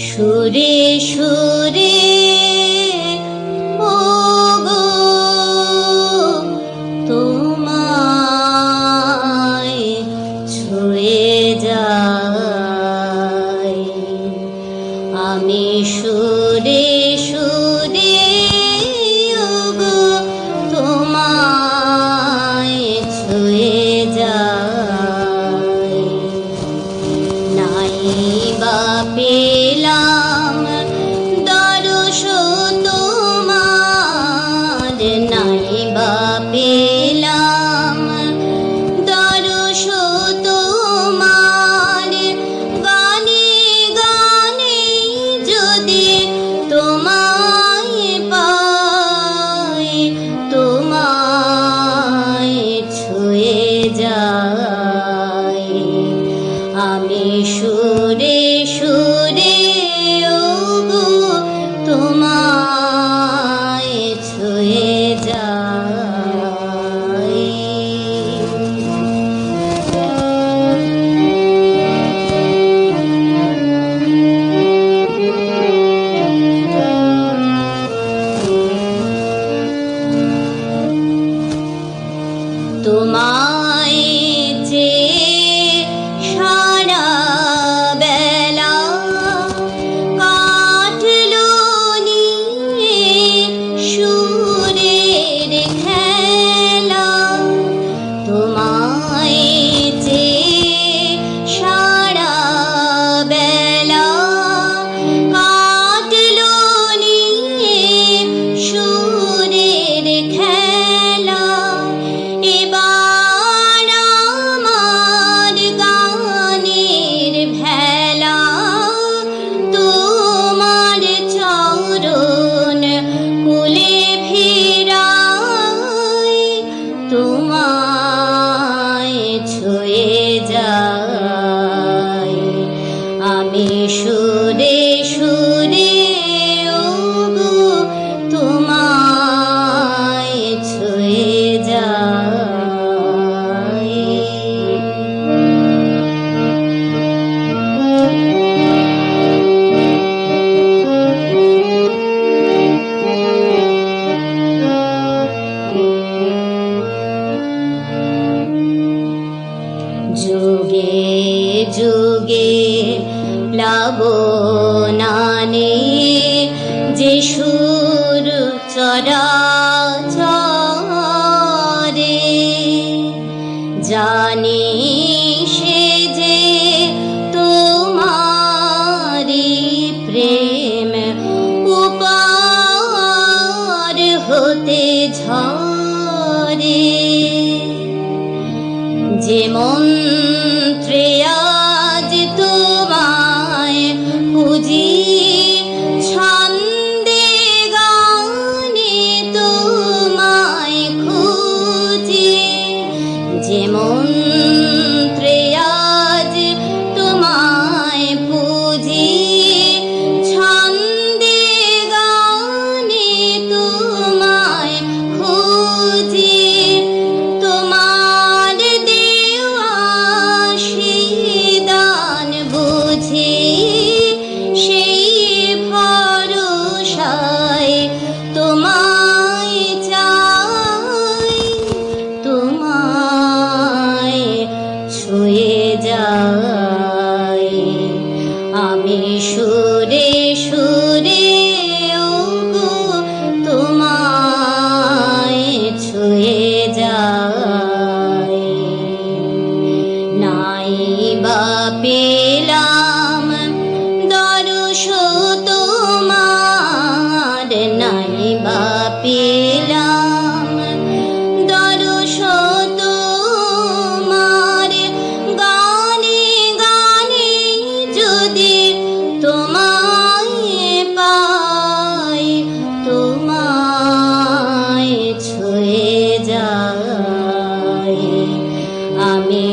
সুরে সুরে ওগো তোমায় ছুঁয়ে যাই আমি সুরে সুরে ওগো তোমায় ছুঁয়ে যাই নাই বা পেলাম দরস তোমার নাই বা পেলাম দরস তোমার গানে গানে যদি তোমায় পাই তোমায় ছুঁয়ে যাই আমি সুরে সুরে ওগো তোমায় ছুঁয়ে যাই তোমায় যে সারা বেলা কাটলো নিয়ে সুরের খেলা তোমায় যে সারা বেলা কাটলো নিয়ে সুরের খেলা এবার আমার গানের ভেলা তোমার চরণ কুলে ফিরাই তোমায় ছুঁয়ে যাই আমি সুরে সুরে ওগো তোমায় ছুঁয়ে যাই যুগে যুগে প্লাবনানে যে সুর চরাচরে জানি সে যে তোমারি প্রেম উপার হতে ঝরে যে মন্ত্রে আজ তোমায় পুজি ছন্দে গানে তোমায় খুঁজি যে মন্ত্রে আজ তোমায় পুজি ছন্দে গানে তোমায় খুঁজি তোমার দেওয়া সেই দান বুঝি সেই ভরসায় তোমায় চাই তোমায় ছুঁয়ে যাই আমি সুরে সুরে ওগো তোমায় ছুঁয়ে যাই নাই বা পেলাম দরস তোমার নাই বা পেলাম দরস তোমার গানে গানে যদি তোমায় পাই তোমায় ছুঁয়ে যাই আমি